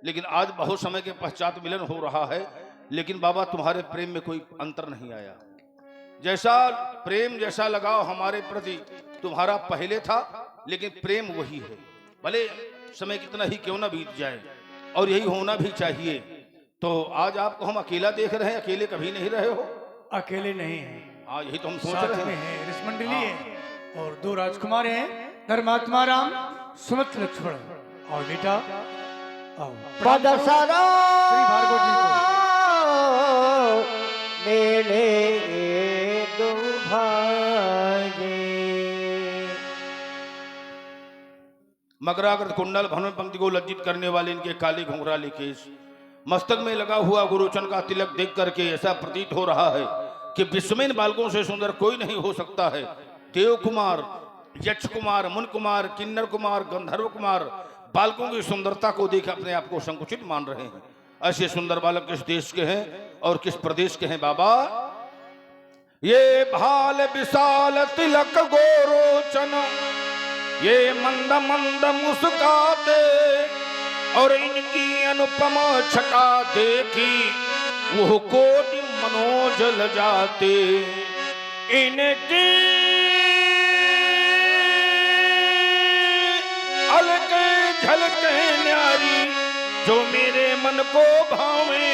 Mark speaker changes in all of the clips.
Speaker 1: लेकिन आज बहुत समय के पश्चात मिलन हो रहा है। लेकिन बाबा तुम्हारे प्रेम में कोई अंतर नहीं आया। जैसा प्रेम जैसा लगाव हमारे प्रति तुम्हारा पहले था, लेकिन प्रेम वही है। भले समय कितना ही क्यों ना बीत जाए, और यही होना भी चाहिए। तो आज आपको हम अकेला देख रहे हैं, अकेले कभी नहीं रहे हो।
Speaker 2: अकेले नहीं है,
Speaker 1: हाँ यही तो हम सोच
Speaker 2: साथ
Speaker 1: रहे
Speaker 2: में
Speaker 1: हैं।
Speaker 2: है रिसमंडली है, और 2 राजकुमार हैं, धर्मात्मा राम, सुमित्र लक्ष्मण, और बेटा
Speaker 3: पदसरा
Speaker 2: श्री भार्गव जी को।
Speaker 3: मेरे दुर्भाग्य।
Speaker 1: मकराकृत कुंडल भवन पंक्ति को लज्जित करने वाले इनके काले घुंघराले केश, मस्तक में लगा हुआ गुरुचन का तिलक देख करके ऐसा प्रतीत हो रहा है कि विश्व में इन बालकों से सुंदर कोई नहीं हो सकता है। देव कुमार, यक्ष कुमार, मुन कुमार, किन्नर कुमार, गंधर्व कुमार बालकों की सुंदरता को देख अपने आप को संकुचित मान रहे हैं। ऐसे सुंदर बालक किस देश के हैं और किस प्रदेश के हैं बाबा? ये भाल विशाल तिलक गोरोचन, ये मंद मंद मुस्काते, और इनकी अनुपम छटा देखी वो कोटि मनोजल जाते। इनकी अलके झलके न्यारी जो मेरे मन को भावे,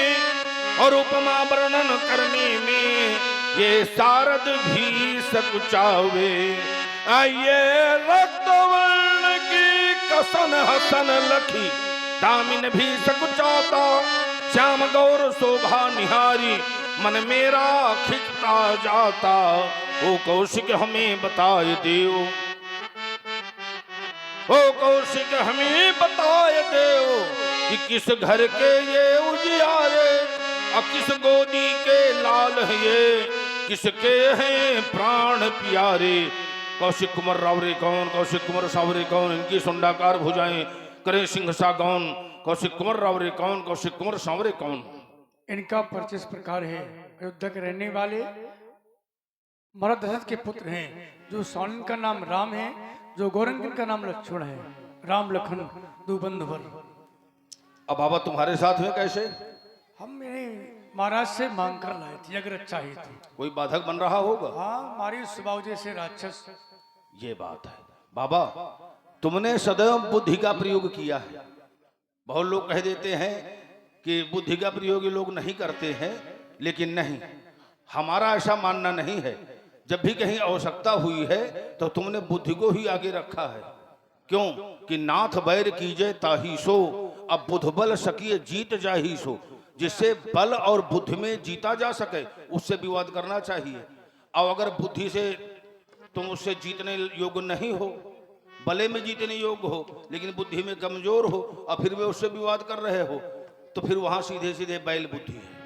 Speaker 1: और उपमा वर्णन करने में ये शारद भी सकुचावे। आइए रक्तवर्ण की कसन हसन लखी, दामिन भी सकुचाता, श्याम गौर शोभा निहारी, मन मेरा खिंचता जाता। ओ कौशिक हमें बताए देव, ओ कौशिक हमें बताए देव कि किस घर के ये उजियारे, और किस गोदी के लाल है ये, किसके हैं प्राण प्यारे। कौशिक कुमार रावरे कौन, कौशिक कुमार सावरे कौन, इनकी सुंडाकार भुजाएं करे सिंह सा गौन। कौशिक कुमार रावरे कौन, कौशिक कुमार सावरे कौन?
Speaker 2: इनका परिचय इस प्रकार है। अयोध्या के रहने वाले महाराज दशरथ के पुत्र हैं, जो सौनन का नाम राम है, जो गौरंगन का नाम लक्ष्मण है। राम लखन दो बंधुवर।
Speaker 1: अब बाबा तुम्हारे साथ में कैसे?
Speaker 2: हम मेरे महाराज से मांग कर लाए थे, अगर अच्छा ही थी।
Speaker 1: कोई बाधक बन रहा होगा?
Speaker 2: हाँ, हमारी स्वभाव जैसे राक्षस।
Speaker 1: ये बात है बाबा, तुमने सदैव बुद्धि का प्रयोग किया है। बहुत लोग कह देते हैं कि बुद्धि का प्रयोग ये लोग नहीं करते हैं, लेकिन नहीं, हमारा ऐसा मानना नहीं है। जब भी कहीं आवश्यकता हुई है तो तुमने बुद्धि को ही आगे रखा है। क्यों कि नाथ बैर कीजे ताही सो, अब बुध बल सकिए जीत जाही सो। जिससे बल और बुद्धि में जीता जा सके उससे विवाद करना चाहिए। और अगर बुद्धि से तुम उससे जीतने योग्य नहीं हो, बले में जीतने योग्य हो, लेकिन बुद्धि में कमजोर हो, और फिर भी उससे विवाद कर रहे हो, तो फिर वहां सीधे सीधे बैल बुद्धि है।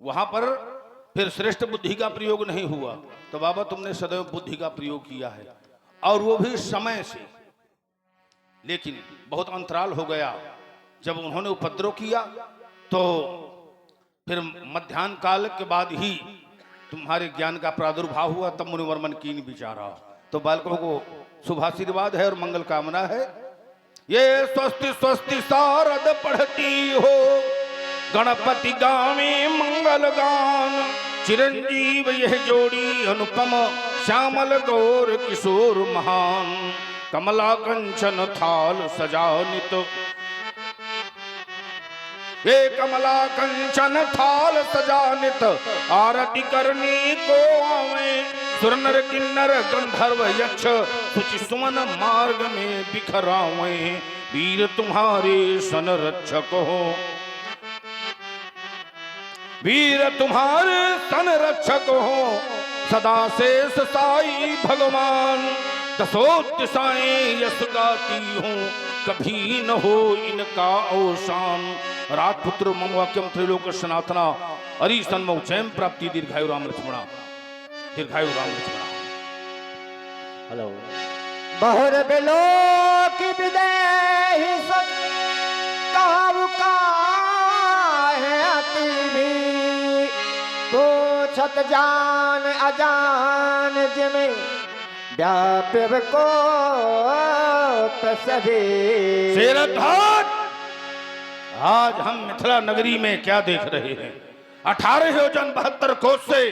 Speaker 1: वहां पर फिर श्रेष्ठ बुद्धि का प्रयोग नहीं हुआ। तो बाबा तुमने सदैव बुद्धि का प्रयोग किया है, और वो भी समय से। लेकिन बहुत अंतराल हो गया। जब उन्होंने उपद्रव किया तो फिर मध्याह्न काल के बाद ही तुम्हारे ज्ञान का प्रादुर्भाव हुआ। तब मुनिवर्मन कीन विचारा। तो बालकों को शुभाशीर्वाद है और मंगल कामना है। ये स्वस्ति स्वस्ति शारद पढ़ती हो, गणपति गावे मंगल गान। चिरंजीव यह जोड़ी अनुपम, श्यामल गौर किशोर महान। कमला कंचन थाल सजानित, ये कमला कंचन थाल सजानित। आरती करने को आवे, सुर नर किन्नर गंधर्व यक्ष, सुचि सुमन मार्ग में बिखरावे। वीर तुम्हारे सन रक्षक हो, वीर तुम्हारे सन रक्षक हो। सदा शेष साई भगवान, दसोत्तिसाएं यश गाती हूँ, कभी न हो इनका अवसान। राजपुत्र मम वाक्यम त्रिलोक सनातना, हरि सन्मुख जयम प्राप्ति। दीर्घायु राम लक्ष्मणा, दीर्घायु राम लक्ष्मणा।
Speaker 3: हेलो। बहुर बिलो की विदेही सत, काहु का है अति भी। पूछत जान अजान जिमें, व्यापक को प्रसभे।
Speaker 1: शेर धात आज हम मिथिला नगरी में क्या देख रहे हैं? 18 योजन 72 कोस से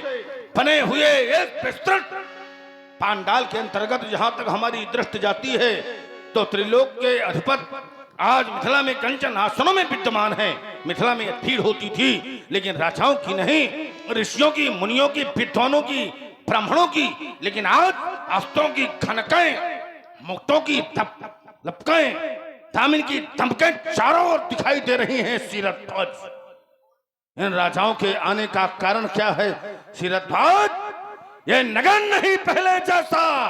Speaker 1: बने हुए एक विस्तृत पांडाल के अंतर्गत जहां तक हमारी दृष्टि जाती है तो त्रिलोक के अधिपति आज मिथिला में कंचन आसनों में विद्यमान है। मिथिला में भीड़ होती थी लेकिन राजाओं की नहीं, ऋषियों की, मुनियों की, विद्वानों की, ब्राह्मणों की। लेकिन आज अस्त्रों की खनकें, मुक्तों की लपकें, दामिन की धमकें चारों ओर दिखाई दे रही हैं। सीरत ध्वज, इन राजाओं के आने का कारण क्या है? सीरत ध्वज, ये नगर नहीं पहले जैसा,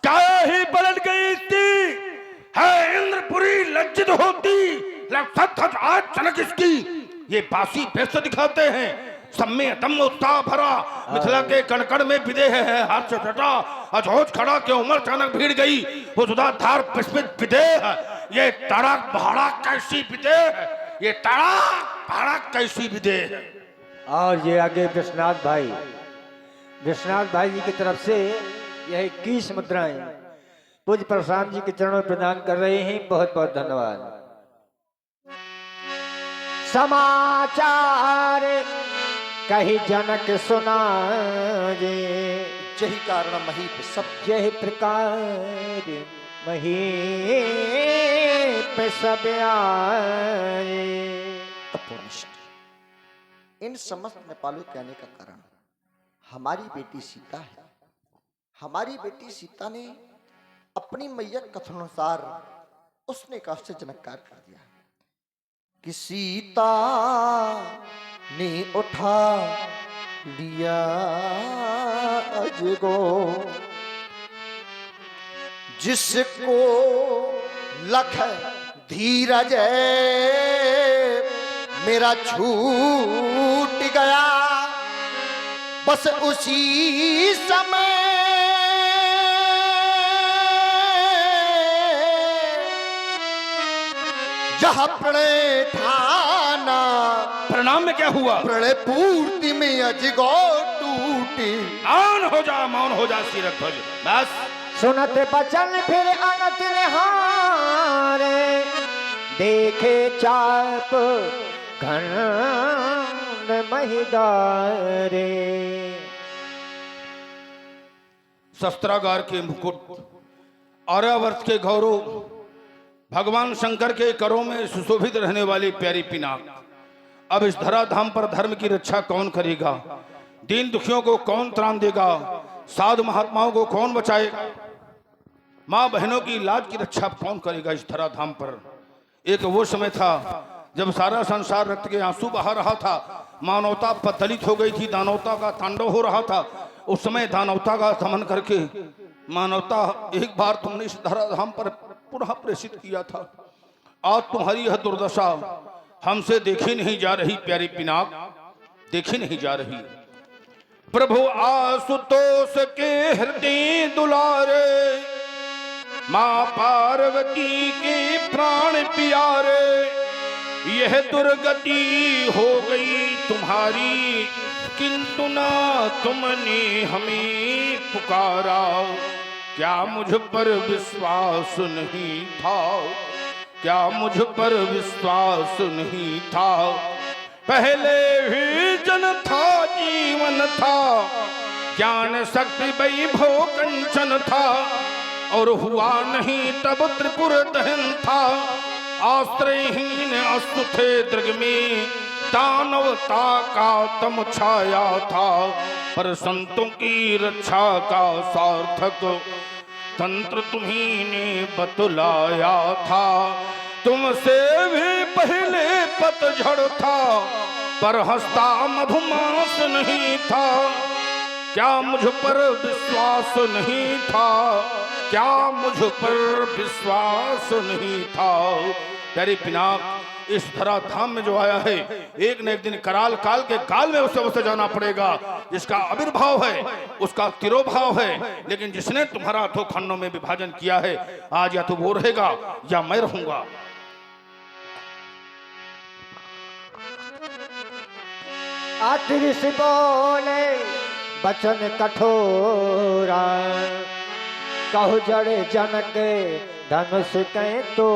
Speaker 1: काया ही पलट गई थी। है इंद्रपुरी लज्जित होती, आज चनक इसकी ये बासी बेस्त दिखाते हैं। सब में दम उत्साह भरा, मिथिला के कणकण में विदेह है, हाथ से टटा अजोज खड़ा के उमर अचानक भीड़ गई वो सुधाधार पुष्पित विदेह। ये तड़क भड़क कैसी विदेह, ये तड़क भड़क कैसी विदेह।
Speaker 3: और ये आगे विश्वनाथ भाई जी की तरफ से यह 21 मुद्राएं पूज्य परशुराम जी के चरणों में प्रदान कर रहे हैं। बहुत बहुत धन्यवाद। समाचार कही जनक सुना जे,
Speaker 4: जही कारण महीप सब
Speaker 3: यही प्रकार महीप सब आए।
Speaker 4: तपोनिष्ठ इन समस्त नेपालों के आने का कारण हमारी बेटी सीता है। हमारी बेटी सीता ने अपनी मैया कथनानुसार उसने एक आश्चर्यजनक कार्य कर दिया कि सीता ने उठा लिया अजगो, जिसको लख धीरज मेरा छूट गया। बस उसी समय जहाँ प्रणय ठाना,
Speaker 1: प्रणाम में क्या हुआ?
Speaker 4: प्रणय पूर्ति में अजगो टूटी।
Speaker 1: मौन हो जा सीरत ध्वज। बस
Speaker 3: सुनत बचन फिर अनत निहारे, देखे चाप घन महिदारे।
Speaker 1: शस्त्रागार के मुकुट, आर्यावर्त के गौरव, भगवान शंकर के करों में सुशोभित रहने वाली प्यारी पिनाक। अब इस धराधाम पर धर्म की रक्षा कौन करेगा? दीन दुखियों को कौन त्राण देगा? साधु महात्माओं को कौन बचाएगा? माँ बहनों की लाज की रक्षा कौन करेगा इस धराधाम पर? एक वो समय था जब सारा संसार रक्त के आंसू बहा रहा था, मानवता पतलित हो गई थी, दानवता का तांडव हो रहा था। उस समय दानवता का दमन करके मानवता एक बार तुमने इस धराधाम पर पुनः प्रेषित किया था। आज तुम्हारी यह दुर्दशा हमसे देखी नहीं जा रही प्यारी पिनाक, देखी नहीं जा रही। प्रभु आशुतोष के हृदय दुलारे, माँ पार्वती के प्राण प्यारे, यह दुर्गति हो गई तुम्हारी, किंतु ना तुमने हमें पुकारा। क्या मुझ पर विश्वास नहीं था? क्या मुझ पर विश्वास नहीं था? पहले ही जन था, जीवन था, ज्ञान शक्ति वैभव कंचन था, और हुआ नहीं तब त्रिपुर दहन था। आश्रयहीन अस्तु थे दृग में, दानवता का तम छाया था, पर संतों की रक्षा का सार्थक तंत्र तुम्ही ने बतलाया था। तुमसे भी पहले पतझड़ था, पर हंसता मधुमास नहीं था। क्या मुझ पर विश्वास नहीं था? क्या मुझ पर विश्वास नहीं था? प्यारी पिनाक, इस धराधाम में जो आया है, एक न एक दिन कराल काल के काल में उसे अवश्य जाना पड़ेगा। जिसका आविर्भाव है उसका तिरोभाव है, लेकिन जिसने तुम्हारा अथो खंडों में विभाजन किया है, आज या तो वो रहेगा या मैं रहूंगा।
Speaker 3: आतिश बोले बचन कठोरा, कहु जड़े जनक धनुष के तो।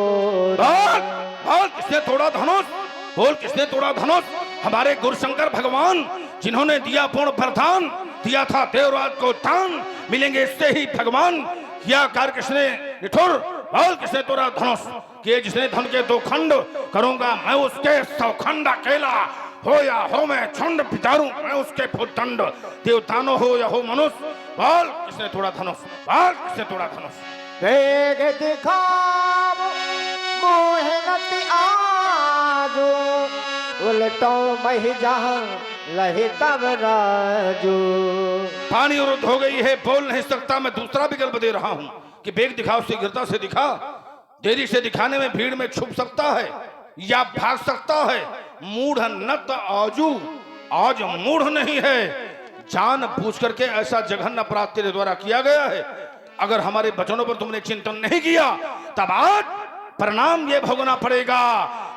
Speaker 1: किसने तोड़ा धनुष? बोल किसने तोड़ा धनुष? हमारे गुरुशंकर भगवान जिन्होंने दिया पूर्ण वरदान, दिया था देवराज को दान, मिलेंगे इससे ही भगवान। किया कार्य किसने निठुर? बोल किसने तोड़ा धनुष? कि जिसने धन के 2 खंड करूंगा मैं उसके 100 खंड अकेला, हो या हो मैं झुंड बिचारूं मैं उसके भूतदंड, देवतानो हो या हो मनुष्य। बोल किसने तोड़ा धनुष? बोल किसने तोड़ा धनुष?
Speaker 3: वेग दिखाओ मोहनत आजो, उलटो मही जहां लहे तब राजो।
Speaker 1: पानी रुद्ध हो गई है, बोल नहीं सकता। मैं दूसरा विकल्प दे रहा हूं कि बेग दिखाओ शीघ्रता से दिखा। देरी से दिखाने में भीड़ में छुप सकता है या भाग सकता है। मूढ़ नत आजू, आज मूढ़ नहीं है, जान बूझ करके ऐसा जघन्य अपराध तेरे द्वारा किया गया है। अगर हमारे वचनों पर तुमने चिंतन नहीं किया तब आज परिणाम ये भोगना पड़ेगा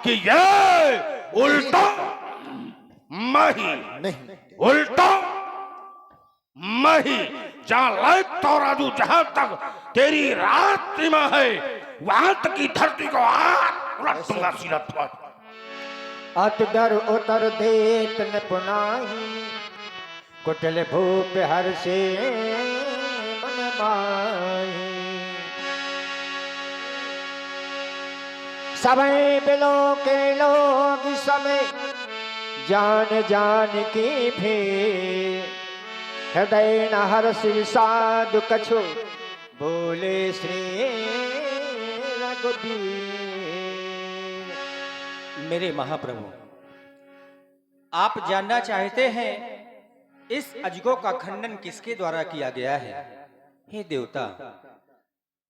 Speaker 1: कि ये उल्टा मही,
Speaker 4: नहीं
Speaker 1: उल्टा मही, जहां लायक तो राजू, जहां तक तेरी रात सीमा है वहां तक की धरती को उलट दूंगा सीरत पर।
Speaker 3: अत डर उतर देत न पुनाही, कुटिल भूप हर से मन माही। समय बिलो के लोग समय जान जान की भी, हृदय न हर्ष विषाद कछु बोले श्री रघुबीर।
Speaker 5: मेरे महाप्रभु, आप जानना चाहते हैं इस अजगों का खंडन किसके द्वारा किया गया है? हे देवता,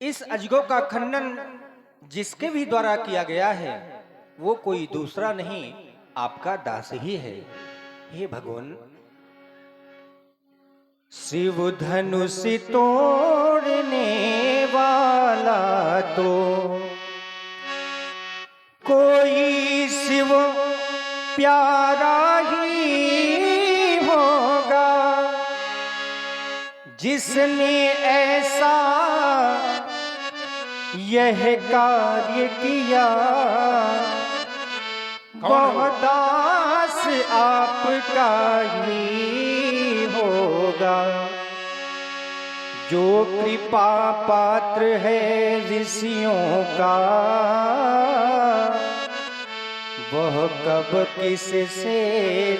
Speaker 5: इस अजगों का खंडन जिसके भी द्वारा किया गया है वो कोई दूसरा नहीं, आपका दास ही है। हे भगवान, शिव धनुष तोड़ने वाला तो कोई शिव प्यारा ही होगा, जिसने ऐसा यह कार्य किया। वह दास आपका ही होगा, जो कृपा पात्र है ऋषियों का। वह कब किससे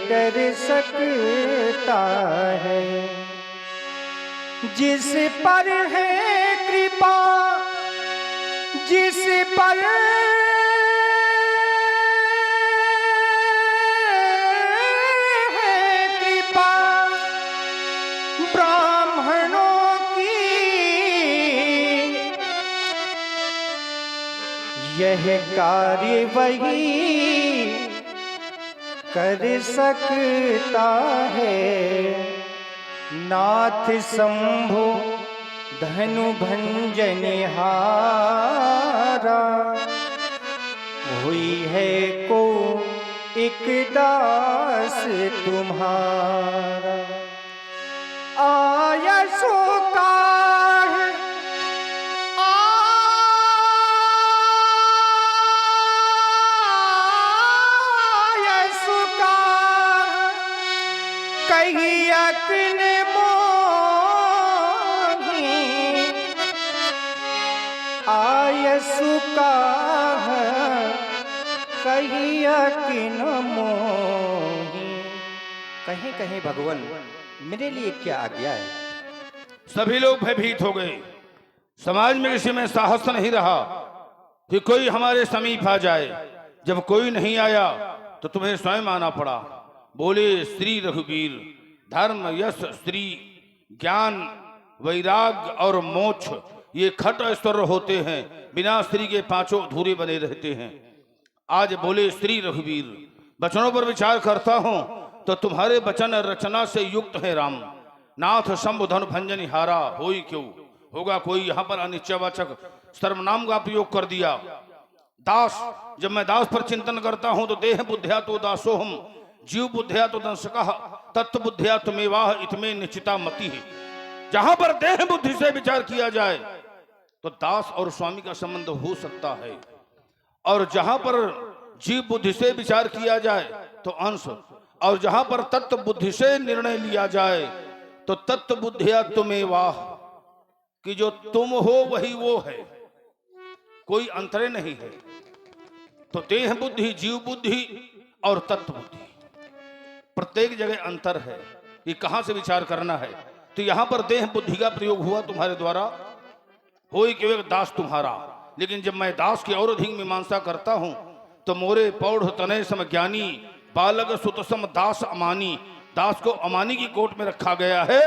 Speaker 5: डर सकता है, जिस पर है कृपा, जिस पर है कृपा ब्राह्मणों की, यह कार्य वही कर सकता है। नाथ शंभु धनु भंजनिहारा, हुई है को एक दास तुम्हारा। आयसो का है आयसो का कही अकने आयसु का कहिया कि न मोही। कहीं कहीं भगवान मेरे लिए क्या आज्ञा है?
Speaker 1: सभी लोग भयभीत हो गए। समाज में किसी में साहस नहीं रहा कि कोई हमारे समीप आ जाए। जब कोई नहीं आया तो तुम्हें स्वयं आना पड़ा। बोले श्री रघुवीर, धर्म यश स्त्री ज्ञान वैराग्य और मोक्ष ये खट ऐश्वर्य होते हैं, बिना स्त्री के पांचों अधूरे बने रहते हैं। आज बोले श्री रघुवीर, वचनों पर विचार करता हूं तो तुम्हारे वचन रचना से युक्त है राम। नाथ शंभु धनु भंजनिहारा, होई क्यों होगा कोई यहाँ पर अनिश्चयवाचक सर्वनाम का प्रयोग कर दिया। दास, जब मैं दास पर चिंतन करता हूं तो देह बुद्धिया तो दासो हम, जीव बुद्धिया तो दंशकः, तत्व बुद्धिया तुमेवाह इतमे निश्चिता मति है। जहां पर देह बुद्धि से विचार किया जाए तो दास और स्वामी का संबंध हो सकता है, और जहां पर जीव बुद्धि से विचार किया जाए तो अंश, और जहां पर तत्व बुद्धि से निर्णय लिया जाए तो तत्व बुद्धिया तुम्हें कि जो तुम हो वही वो है, कोई अंतरे नहीं है। तो देह बुद्धि, जीव बुद्धि और तत्व बुद्धि, प्रत्येक जगह अंतर है कि कहां से विचार करना है। तो यहां पर देह बुद्धि का प्रयोग हुआ तुम्हारे द्वारा, होई केवल दास तुम्हारा। लेकिन जब मैं दास की और अधिक मीमांसा करता हूं तो मोरे पौढ़ तनय सम ज्ञानी, बालक सुतसम दास अमानी। दास को अमानी की कोट में रखा गया है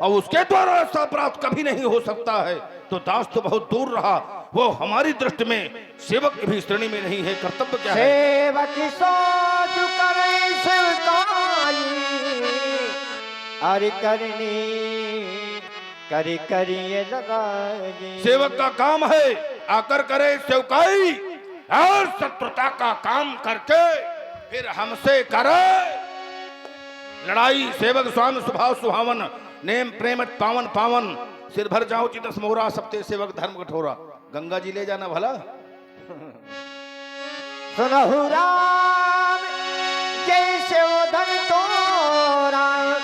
Speaker 1: और उसके द्वारा ऐसा अपराध कभी नहीं हो सकता है। तो दास तो बहुत दूर रहा, वो हमारी दृष्टि में सेवक की भी श्रेणी में नहीं है। कर्तव्य क्या है?
Speaker 3: सेवक सोच करे सेवकाई, अरे करनी करी करिए लगाई।
Speaker 1: सेवक का काम है आकर करे सेवकाई और शत्रुता का काम करके फिर हमसे करे लड़ाई। सेवक स्वामी स्वभाव सुहावन, नेम प्रेम पावन पावन। सिर भर जाओ चितस मोरा, सबते सेवक धर्म कठोरा। गंगा जी ले जाना भला।
Speaker 3: सुनहु राम जैसे उधन तोरा,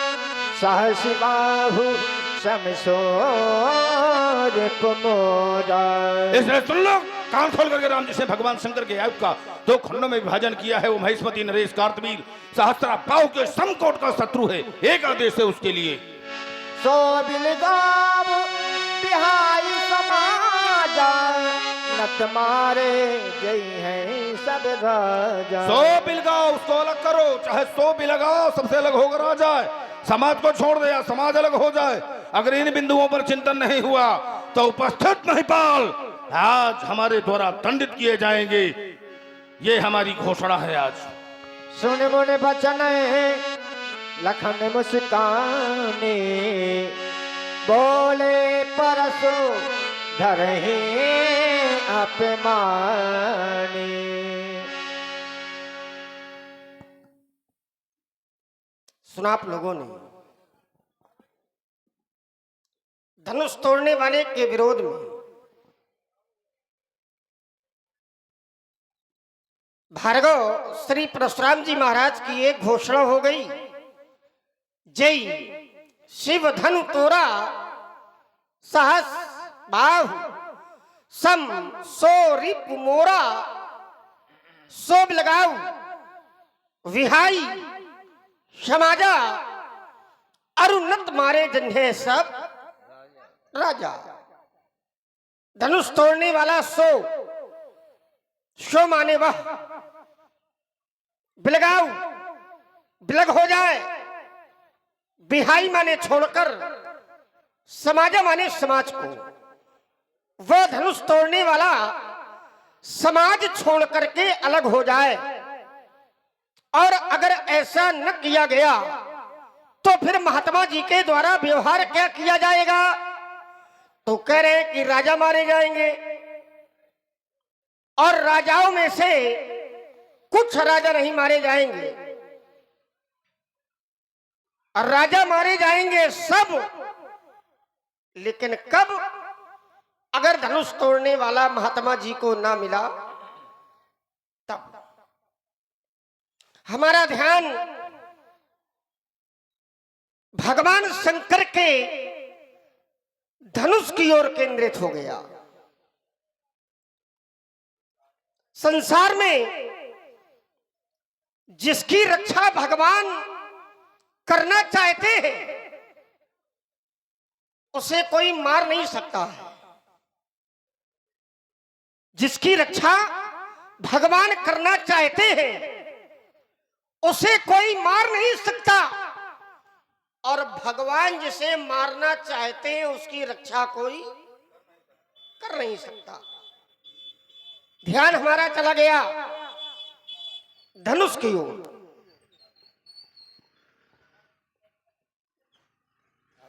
Speaker 3: सहस बाहु समसोर कुमोरा।
Speaker 1: इसलिए सुन लो, कान खोल करके राम जी से भगवान शंकर के आयु का 2 खंडों में विभाजन किया है। वो महेशमती, नरेश, कार्तवीर, सहस्त्रा पाव के समकोट का शत्रु है। एक आदेश है उसके लिए,
Speaker 3: सो बिलगाम बिहाई समाजा, नत मारे जय है सब राजा।
Speaker 1: 100 बिलगाओ, उसको अलग करो, चाहे 100 बिलगाओ, सबसे अलग होकर आ जाए। समाज को छोड़ दे या समाज अलग हो जाए, अगर इन बिंदुओं पर चिंतन नहीं हुआ तो उपस्थित महिपाल आज हमारे द्वारा दंडित किए जाएंगे। ये हमारी घोषणा है आज।
Speaker 3: सुन मुन बचन लखन मुस्काने, बोले परसो धरहे अपमाने।
Speaker 6: सुना आप लोगों ने धनुष तोड़ने वाले के विरोध में भार्गव श्री परशुराम जी महाराज की एक घोषणा हो गई, जय शिव धनु तोरा, सहस बाहु सम सो रिप मोरा, सोब लगाऊ विहाई समाजा, अरुन्नत मारे जन्हे सब राजा। धनुष तोड़ने वाला सो माने वह, बिलगाऊ बिलग हो जाए, बिहाई माने छोड़कर, समाजा माने समाज को। वह धनुष तोड़ने वाला समाज छोड़ करके अलग हो जाए, और अगर ऐसा न किया गया तो फिर महात्मा जी के द्वारा व्यवहार क्या किया जाएगा? तो कह रहे कि राजा मारे जाएंगे, और राजाओं में से कुछ राजा नहीं मारे जाएंगे, और राजा मारे जाएंगे सब। लेकिन कब? अगर धनुष तोड़ने वाला महात्मा जी को ना मिला तब। हमारा ध्यान भगवान शंकर के धनुष की ओर केंद्रित हो गया। संसार में जिसकी रक्षा भगवान करना चाहते हैं उसे कोई मार नहीं सकता है। जिसकी रक्षा भगवान करना चाहते हैं उसे कोई मार नहीं सकता, और भगवान जिसे मारना चाहते हैं उसकी रक्षा कोई कर नहीं सकता। ध्यान हमारा चला गया धनुष की ओर।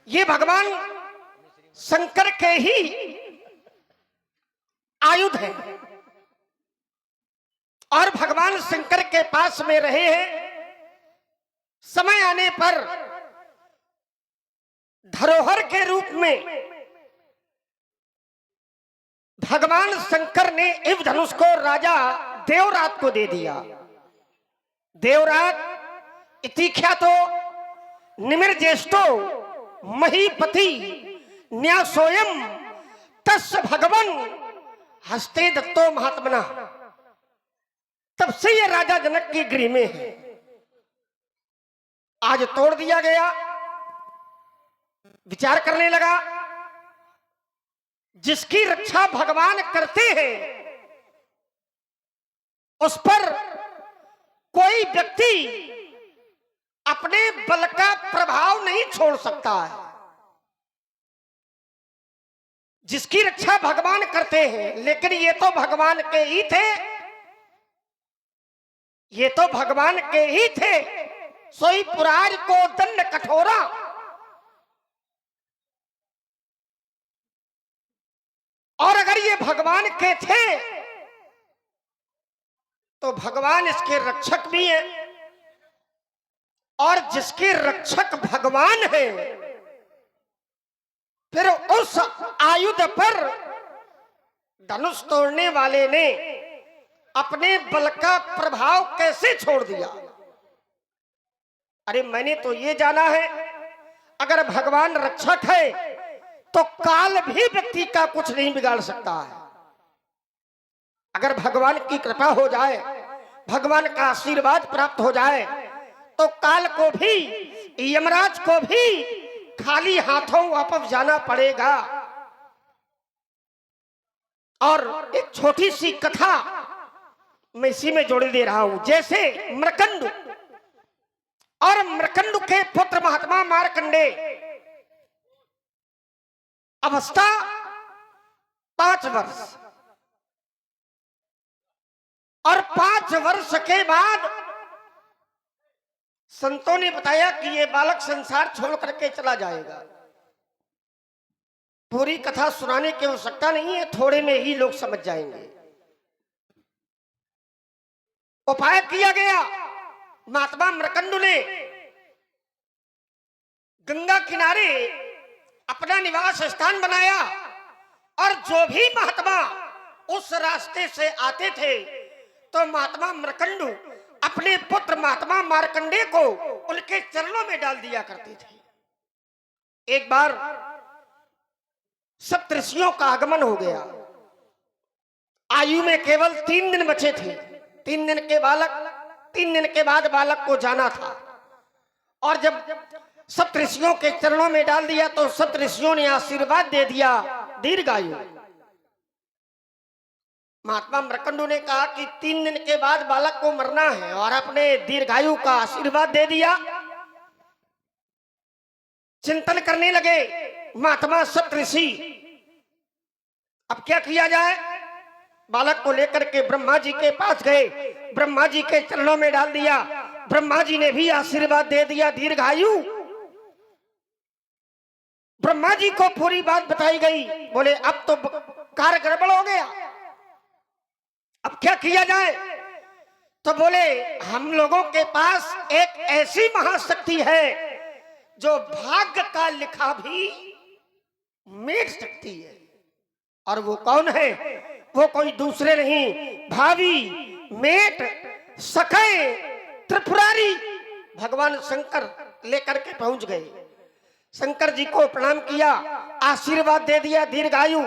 Speaker 6: ये भगवान शंकर के ही आयुध है, और भगवान शंकर के पास में रहे हैं। समय आने पर धरोहर के रूप में भगवान शंकर ने इव धनुष को राजा देवरात को दे दिया। देवरात इति ख्यातो निमिर ज्येष्ठो महीपति न्यासोयम तस्य भगवन हस्ते दत्तो महात्मना। तब से ये राजा जनक की गृह में है। आज तोड़ दिया गया। विचार करने लगा, जिसकी रक्षा भगवान करते हैं उस पर कोई व्यक्ति अपने बल का प्रभाव नहीं छोड़ सकता है। जिसकी रक्षा भगवान करते हैं, लेकिन ये तो भगवान के ही थे, ये तो भगवान के ही थे। सोई पुरार को दंड कठोरा। और अगर ये भगवान के थे तो भगवान इसके रक्षक भी हैं। और जिसके रक्षक भगवान है, फिर उस आयुध पर धनुष तोड़ने वाले ने अपने बल का प्रभाव कैसे छोड़ दिया? अरे मैंने तो ये जाना है, अगर भगवान रक्षक है तो काल भी व्यक्ति का कुछ नहीं बिगाड़ सकता है। अगर भगवान की कृपा हो जाए, भगवान का आशीर्वाद प्राप्त हो जाए, तो काल को भी, यमराज को भी खाली हाथों वापस जाना पड़ेगा। और एक छोटी सी कथा मैं इसी में जोड़ दे रहा हूं। जैसे मृकंडु और मृकंडु के पुत्र महात्मा मार्कंडे, अवस्था 5 वर्ष, और 5 वर्ष के बाद संतों ने बताया कि ये बालक संसार छोड़ करके चला जाएगा। पूरी कथा सुनाने की आवश्यकता नहीं है, थोड़े में ही लोग समझ जाएंगे। उपाय किया गया। महात्मा मृकंडु ने गंगा किनारे अपना निवास स्थान बनाया, और जो भी महात्मा उस रास्ते से आते थे तो महात्मा मृकंडु अपने पुत्र महात्मा मार्कंडे को उनके चरणों में डाल दिया करते थे। एक बार सप्तऋषियों का आगमन हो गया। आयु में केवल 3 दिन बचे थे। 3 दिन के बाद बालक को जाना था। और जब सप्तऋषियों के चरणों में डाल दिया तो सप्तऋषियों ने आशीर्वाद दे दिया, दीर्घायु। महात्मा मृकंडु ने कहा कि 3 दिन के बाद बालक को मरना है, और अपने दीर्घायु का आशीर्वाद दे दिया। चिंतन करने लगे महात्मा सप्तऋषि, अब क्या किया जाए? बालक को लेकर के ब्रह्मा जी के पास गए, ब्रह्मा जी के चरणों में डाल दिया। ब्रह्मा जी ने भी आशीर्वाद दे दिया, दीर्घायु। ब्रह्मा जी को पूरी बात बताई गई। बोले अब तो कार्य गड़बड़ हो गया, अब क्या किया जाए? तो बोले हम लोगों के पास एक ऐसी महाशक्ति है जो भाग्य का लिखा भी मेट सकती है। और वो कौन है? वो कोई दूसरे नहीं, भावी मेट सखे त्रिपुरारी भगवान शंकर लेकर के पहुंच गए। शंकर जी को प्रणाम किया, आशीर्वाद दे दिया, दीर्घायु।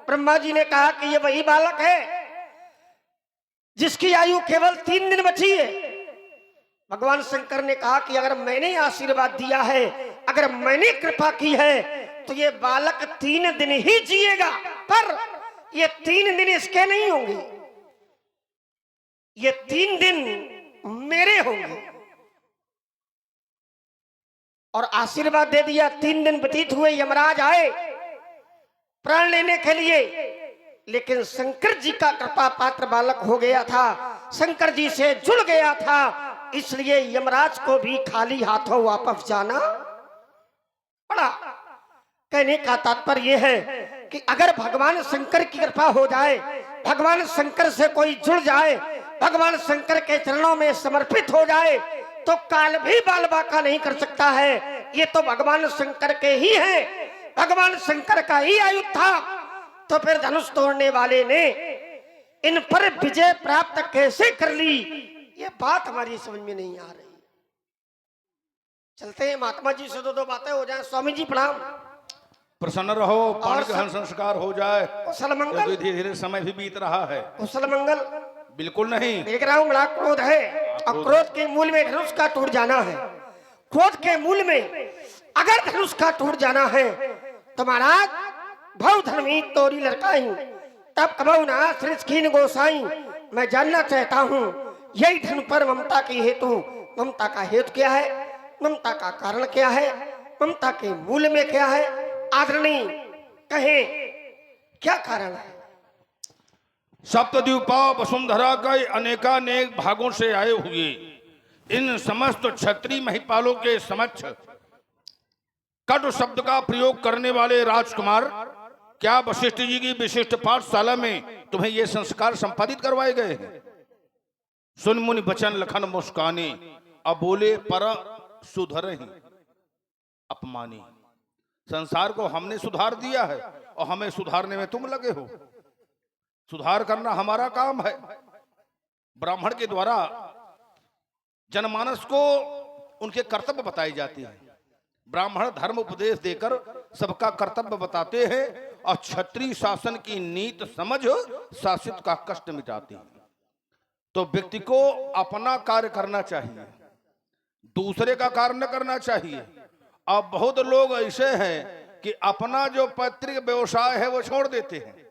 Speaker 6: ब्रह्मा जी ने कहा कि ये वही बालक है जिसकी आयु केवल 3 दिन बची है। भगवान शंकर ने कहा कि अगर मैंने आशीर्वाद दिया है, अगर मैंने कृपा की है, तो ये बालक 3 दिन ही जिएगा, पर ये 3 दिन इसके नहीं होंगे, ये 3 दिन मेरे होंगे। और आशीर्वाद दे दिया। 3 दिन व्यतीत हुए, यमराज आए प्राण लेने के लिए, लेकिन शंकर जी का कृपा पात्र बालक हो गया था, शंकर जी से जुड़ गया था, इसलिए यमराज को भी खाली हाथों वापस जाना पड़ा। कहने का तात्पर्य यह है कि अगर भगवान शंकर की कृपा हो जाए, भगवान शंकर से कोई जुड़ जाए, भगवान शंकर के चरणों में समर्पित हो जाए, तो काल भी बाल बाका नहीं कर सकता है। ये तो भगवान शंकर के ही है, भगवान शंकर का ही आयुध था। तो फिर धनुष तोड़ने वाले ने इन पर विजय प्राप्त कैसे कर ली, ये बात हमारी समझ में नहीं आ रही। चलते हैं महात्मा जी से दो बातें हो जाए। स्वामी जी प्रणाम।
Speaker 1: प्रसन्न रहो, पानी
Speaker 6: और
Speaker 1: का हन संस्कार हो जाए।
Speaker 6: कुशल मंगल।
Speaker 1: धीरे धीरे समय भी बीत रहा है।
Speaker 6: कुशल मंगल।
Speaker 1: बिल्कुल नहीं।
Speaker 6: देख रहा हूँ बड़ा क्रोध है, और क्रोध के मूल में धनुष का टूट जाना है। क्रोध के मूल में अगर धनुष का टूट जाना है तो महाराज भव धर्मी तोरी लड़काई, तब कबऊ ना श्रीन गोसाई। मैं जानना चाहता हूँ यही धन पर ममता की हेतु, ममता का हेतु क्या है, ममता का कारण क्या है, ममता के मूल में क्या है। आदरणीय कहें क्या कारण है।
Speaker 1: सप्तद्वीपा वसुंधरा के अनेकानेक भागों से आए हुए इन समस्त क्षत्रिय महिपालों के समक्ष कटु शब्द का प्रयोग करने वाले राजकुमार, क्या वशिष्ठ जी की विशिष्ट पाठशाला में तुम्हें ये संस्कार संपादित करवाए गए हैं? सुन मुनि बचन लखन मुस्काने, अब बोले पर सुधर ही अपमानी। संसार को हमने सुधार दिया है और हमें सुधारने में तुम लगे हो। सुधार करना हमारा काम है। ब्राह्मण के द्वारा जनमानस को उनके कर्तव्य बताए जाते हैं। ब्राह्मण धर्म उपदेश देकर सबका कर्तव्य बताते हैं और क्षत्रिय शासन की नीत समझ शासित का कष्ट मिटाते हैं। तो व्यक्ति को अपना कार्य करना चाहिए, दूसरे का कार्य न करना चाहिए। अब बहुत लोग ऐसे हैं कि अपना जो पैतृक व्यवसाय है वो छोड़ देते हैं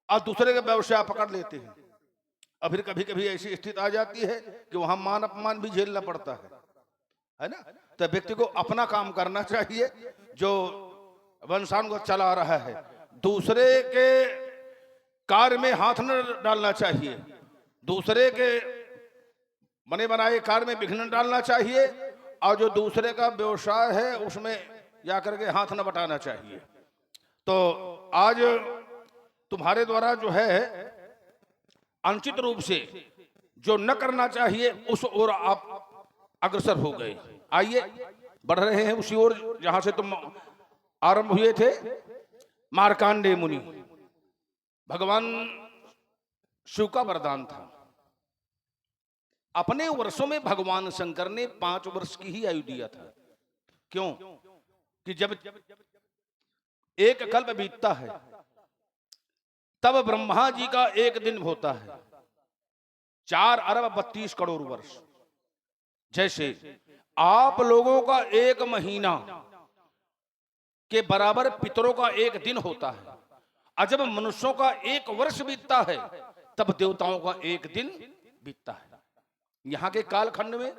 Speaker 1: और दूसरे का व्यवसाय पकड़ लेते हैं। और फिर कभी कभी ऐसी स्थिति आ जाती है कि वहां मान अपमान भी झेलना पड़ता है ना। तो व्यक्ति को अपना काम करना चाहिए जो वंशान को चला रहा है। दूसरे के कार्य में हाथ न डालना चाहिए, दूसरे के बने बनाए कार्य में विघ्न न डालना चाहिए, और जो दूसरे का व्यवसाय है उसमें जाकर के हाथ न बटाना चाहिए। तो आज तुम्हारे द्वारा जो है अनुचित रूप से जो न करना चाहिए उस ओर आप अग्रसर हो गए। आइए बढ़ रहे हैं उसी ओर जहां से तुम आरंभ हुए थे। मार्कांडेय मुनि, भगवान शिव का वरदान था। अपने वर्षों में भगवान शंकर ने 5 वर्ष की ही आयु दिया था। क्यों? कि जब एक कल्प बीतता है तब ब्रह्मा जी का एक दिन होता है 4 अरब 32 करोड़ वर्ष। जैसे आप लोगों का एक महीना के बराबर पितरों का एक दिन होता है, और जब मनुष्यों का एक वर्ष बीतता है तब देवताओं का एक दिन बीतता है। यहाँ के कालखंड में,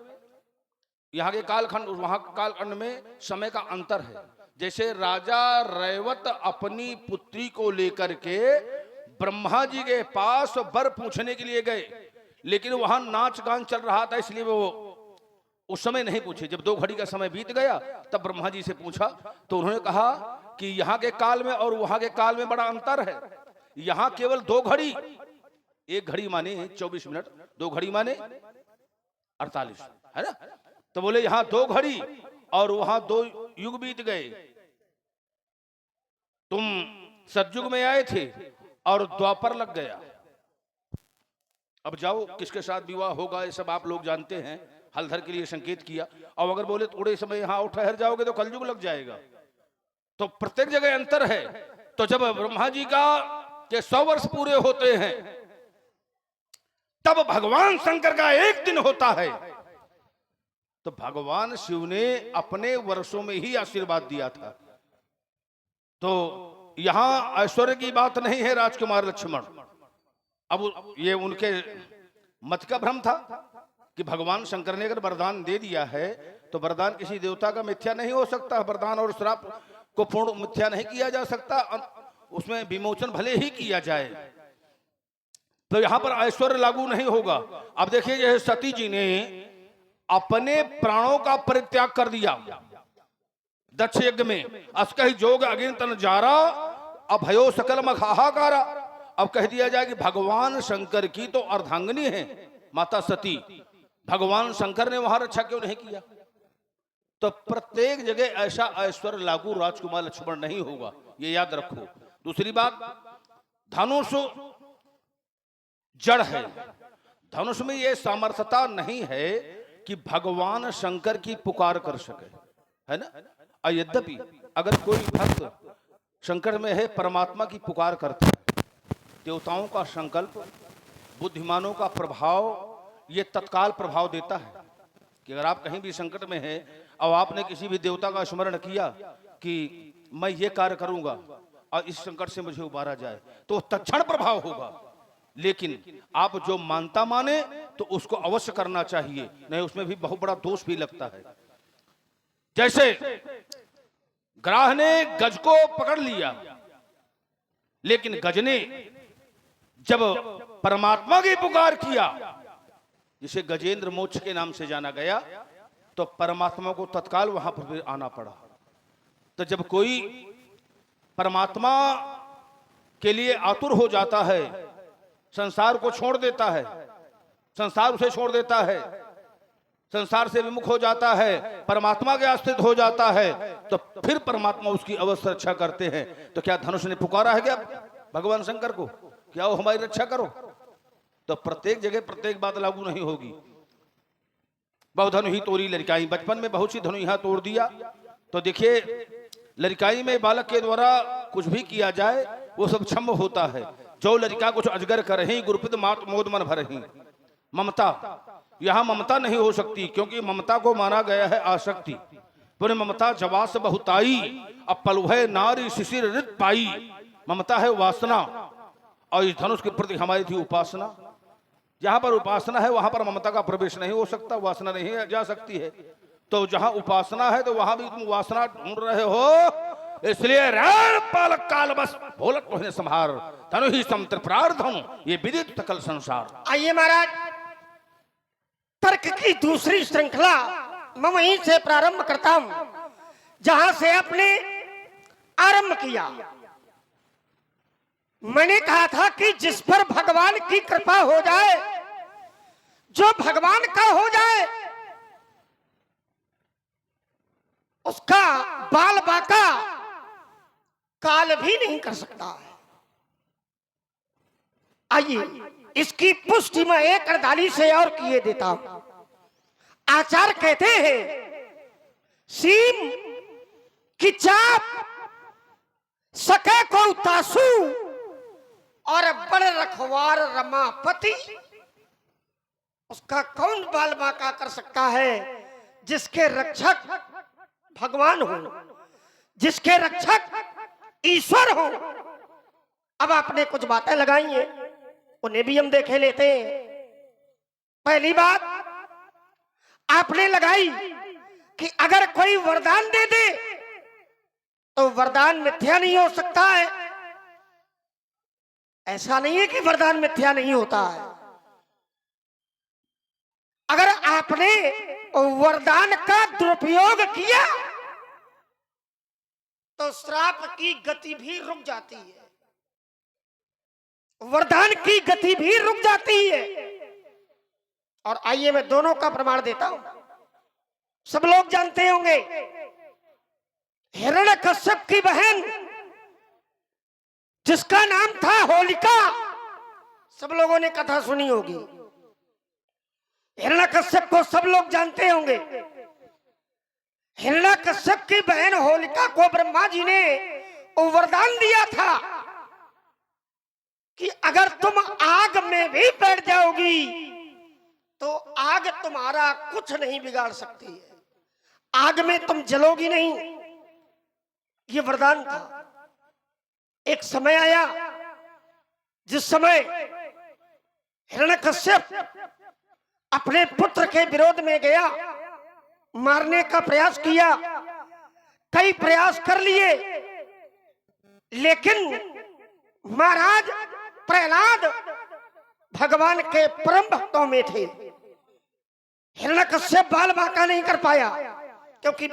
Speaker 1: यहाँ के कालखंड वहां के कालखंड में समय का अंतर है। जैसे राजा रैवत अपनी पुत्री को लेकर के ब्रह्मा जी के पास वर पूछने के लिए गए, लेकिन वहां नाच गान चल रहा था इसलिए वो उस समय नहीं पूछे। जब 2 घड़ी का समय बीत गया तब ब्रह्मा जी से पूछा तो उन्होंने कहा कि यहाँ के काल में और वहां के काल में बड़ा अंतर है। यहाँ केवल 2 घड़ी, 1 घड़ी माने 24 मिनट, 2 घड़ी माने 48, है ना। तो बोले यहाँ 2 घड़ी और वहां 2 युग बीत गए। तुम सतयुग में आए थे और द्वापर लग गया। अब जाओ किसके साथ विवाह होगा ये सब आप लोग जानते हैं। हलधर के लिए संकेत किया, और अगर बोले थोड़े समय यहाँ और ठहर जाओगे तो कलयुग लग जाएगा। तो प्रत्येक जगह अंतर है। तो जब ब्रह्मा जी का के 100 वर्ष पूरे होते हैं तब भगवान शंकर का एक दिन होता है। तो भगवान शिव ने अपने वर्षों में ही आशीर्वाद दिया था। तो यहां ऐश्वर्य की बात नहीं है राजकुमार लक्ष्मण। अब ये उनके मत का भ्रम था कि भगवान शंकर ने अगर वरदान दे दिया है तो वरदान किसी देवता का मिथ्या नहीं हो सकता। वरदान और श्राप को पूर्ण मिथ्या नहीं किया जा सकता, उसमें विमोचन भले ही किया जाए। तो यहां पर ऐश्वर्य लागू नहीं होगा। अब देखिए जैसे सती जी ने अपने प्राणों का परित्याग कर दिया दक्ष यज्ञ में, अस्कहि जोग अगिन तन जारा अभयो सकल मखाहाकारा। अब कह दिया जाए कि भगवान शंकर की तो अर्धांगिनी है माता सती, भगवान शंकर ने वहां रक्षा क्यों नहीं किया? तो प्रत्येक जगह ऐसा ऐश्वर्य लागू राजकुमार लक्ष्मण नहीं होगा, ये याद रखो। दूसरी बात, धनुष जड़ है। धनुष में यह सामर्थ्यता नहीं है कि भगवान शंकर की पुकार कर सके, है ना। और यद्यपि अगर कोई भक्त शंकर में है, परमात्मा की पुकार करता है, देवताओं का संकल्प, बुद्धिमानों का प्रभाव, ये तत्काल प्रभाव देता है कि अगर आप कहीं भी संकट में हैं और आपने किसी भी देवता का स्मरण किया कि मैं ये कार्य करूंगा और इस संकट से मुझे उबारा जाए, तो तत्क्षण प्रभाव होगा। लेकिन आप जो मानता माने तो उसको अवश्य करना चाहिए, नहीं उसमें भी बहुत बड़ा दोष भी लगता है। जैसे ग्राह ने गज को पकड़ लिया, लेकिन गज ने जब परमात्मा की पुकार किया, जिसे गजेंद्र मोक्ष के नाम से जाना गया, तो परमात्मा को तत्काल वहां पर भी आना पड़ा। तो जब कोई परमात्मा के लिए आतुर हो जाता है, संसार को छोड़ देता है, संसार उसे छोड़ देता है, संसार से विमुख हो जाता है, परमात्मा के आश्रित हो जाता है, तो फिर परमात्मा उसकी अवश्य रक्षा करते हैं। तो क्या धनुष ने पुकारा है क्या भगवान शंकर को, क्या वो हमारी रक्षा करो? तो प्रत्येक जगह प्रत्येक बात लागू नहीं होगी। बहु धनु ही तोड़ी लड़काई, बचपन में बहुत सी धनु यहां तोड़ दिया। तो देखिए लड़काई में बालक के द्वारा कुछ भी किया जाए वो सब क्षम्य होता है। जो लड़का कुछ अजगर करही, गुरुपित मात मोद मन भरही। ममता, यहां ममता नहीं हो सकती, क्योंकि ममता को माना गया है आसक्ति। पुण्य ममता जवास बहुताई, अब पलुहे नारी शिशिर रित पाई। ममता है वासना, और इस धनुष के प्रति हमारी थी उपासना। जहां पर उपासना है वहां पर ममता का प्रवेश नहीं हो सकता, वासना नहीं जा सकती है। तो जहां उपासना है तो वहां भी तुम वासना ढूंढ रहे हो, इसलिए रण पालक काल बस भोलक को संहार, धनु ही समत्र प्रार्थम, ये विदित सकल संसार।
Speaker 6: आइए महाराज, तर्क की दूसरी श्रृंखला मैं वहीं से प्रारंभ करता हूं जहां से आपने आरंभ किया। मैंने कहा था कि जिस पर भगवान की कृपा हो जाए, जो भगवान का हो जाए, उसका बाल बाका काल भी नहीं कर सकता है। आइए इसकी पुष्टि मैं एक अड़दाली से और किए देता हूं। आचार्य कहते हैं, सीम की चाप सके को तासू और बड़ रखवार रमापति, उसका कौन बाल बाका कर सकता है? जिसके रक्षक भगवान हो, जिसके रक्षक ईश्वर हो। अब आपने कुछ बातें लगाई हैं, उन्हें भी हम देखे लेते हैं। पहली बात आपने लगाई कि अगर कोई वरदान दे दे तो वरदान मिथ्या नहीं हो सकता है। ऐसा नहीं है कि वरदान मिथ्या नहीं होता है। अगर आपने वरदान का दुरुपयोग किया तो श्राप की गति भी रुक जाती है, वरदान की गति भी रुक जाती है। और आइए मैं दोनों का प्रमाण देता हूं। सब लोग जानते होंगे हिरण्यकश्यप की बहन जिसका नाम था होलिका, सब लोगों ने कथा सुनी होगी। हिरण्यकश्यप को सब लोग जानते होंगे। हिरण्यकश्यप की बहन होलिका को ब्रह्मा जी ने वरदान दिया था कि अगर तुम आग में भी बैठ जाओगी तो आग तुम्हारा कुछ नहीं बिगाड़ सकती है, आग में तुम जलोगी नहीं। ये वरदान था। एक समय आया जिस समय हिरण्यकश्यप अपने पुत्र के विरोध में गया, मारने का प्रयास किया, कई प्रयास कर लिए, लेकिन महाराज प्रहलाद भगवान के परम भक्तों में थे। हिरण्यकश्यप बाल बाका नहीं कर पाया, क्योंकि